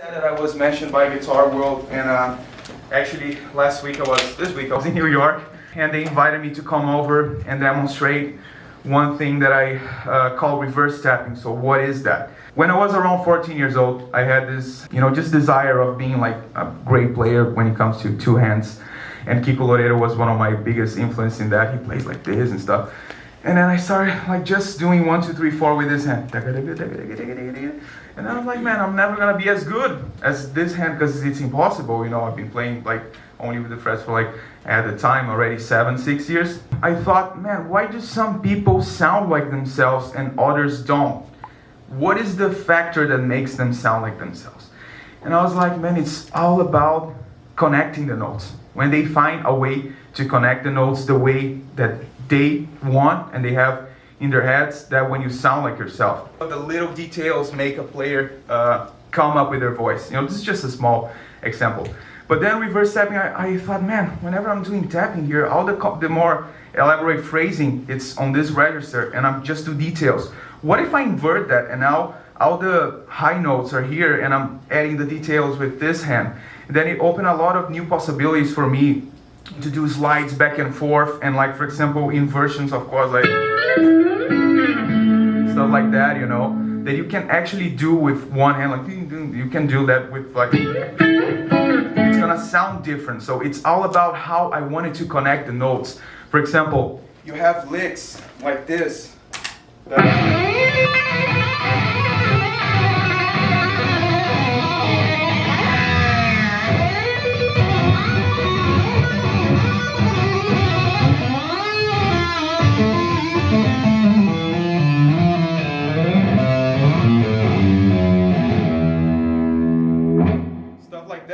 That I was mentioned by Guitar World, and actually this week I was in New York, and they invited me to come over and demonstrate one thing that I call reverse tapping. So what is that? When I was around 14 years old, I had this, just desire of being like a great player when it comes to two hands. And Kiko Loureiro was one of my biggest influence in that. He plays like this and stuff. And then I started like just doing 1, 2, 3, 4 with this hand. And I was like, man, I'm never gonna be as good as this hand because it's impossible. I've been playing like only with the frets for like at the time already 6 years. I thought, man, why do some people sound like themselves and others don't? What is the factor that makes them sound like themselves? And I was like, man, it's all about connecting the notes. When they find a way to connect the notes the way that they want and they have in their heads, that when you sound like yourself. The little details make a player come up with their voice. This is just a small example. But then reverse tapping, I thought, man, whenever I'm doing tapping here, all the more elaborate phrasing, it's on this register, and I'm just do details. What if I invert that, and now all the high notes are here, and I'm adding the details with this hand? And then it opened a lot of new possibilities for me to do slides back and forth, and like, for example, inversions, of course, like stuff like that, that you can actually do with one hand, like you can do that with like, it's gonna sound different. So it's all about how I wanted to connect the notes. For example, you have licks like this.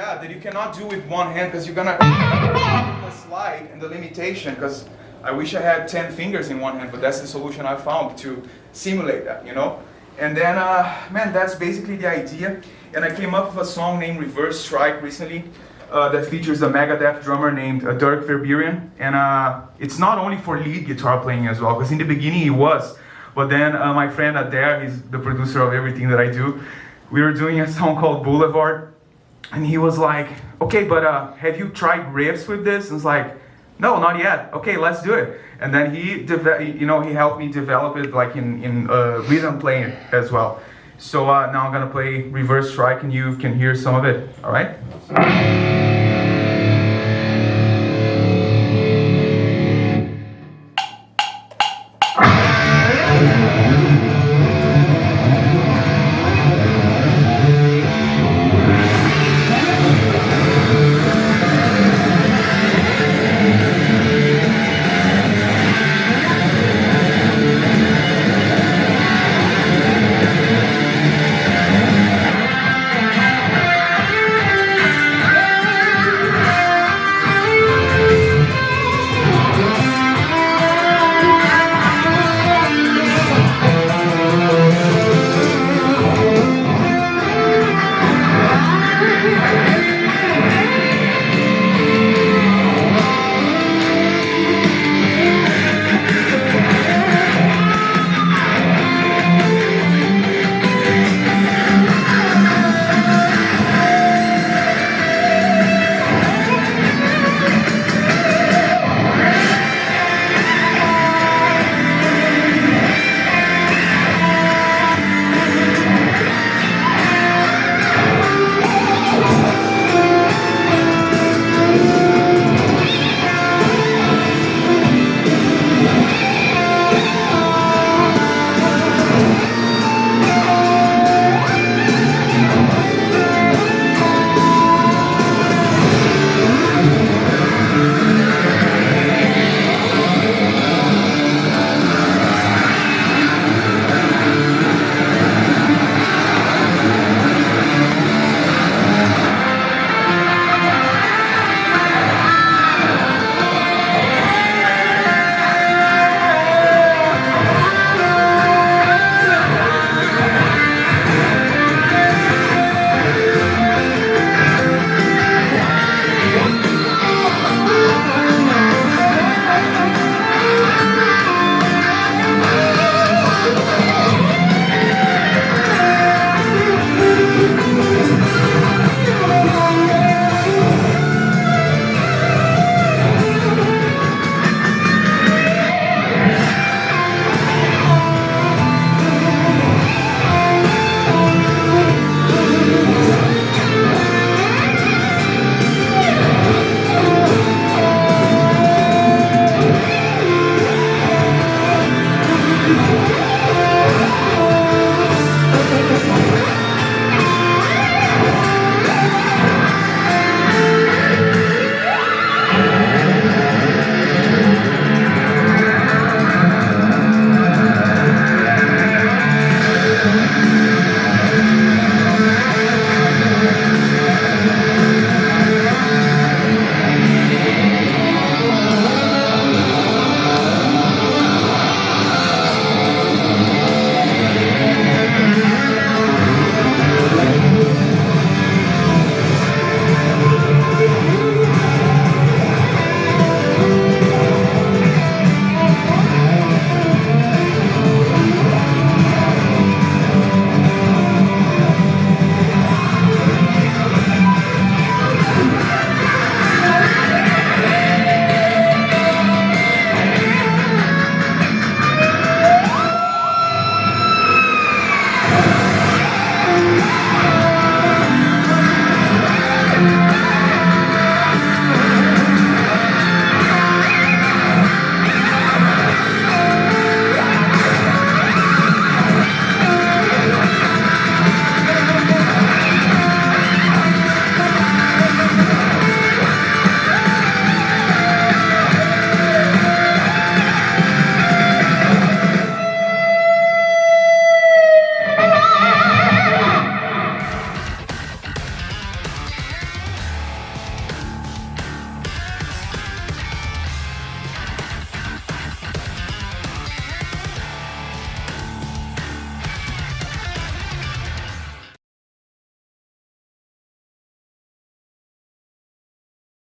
That you cannot do with one hand because you're gonna the slide and the limitation, because I wish I had 10 fingers in one hand, but that's the solution I found to simulate that, And then, man, that's basically the idea. And I came up with a song named Reverse Strike recently that features a Megadeth drummer named Dirk Verberian. And it's not only for lead guitar playing as well, because in the beginning he was, but then my friend Adair, he's the producer of everything that I do, we were doing a song called Boulevard. And he was like, okay, but have you tried riffs with this? And it's like, no, not yet. Okay, let's do it. And then he helped me develop it like in rhythm playing as well. So now I'm gonna play Reverse Strike and you can hear some of it, all right?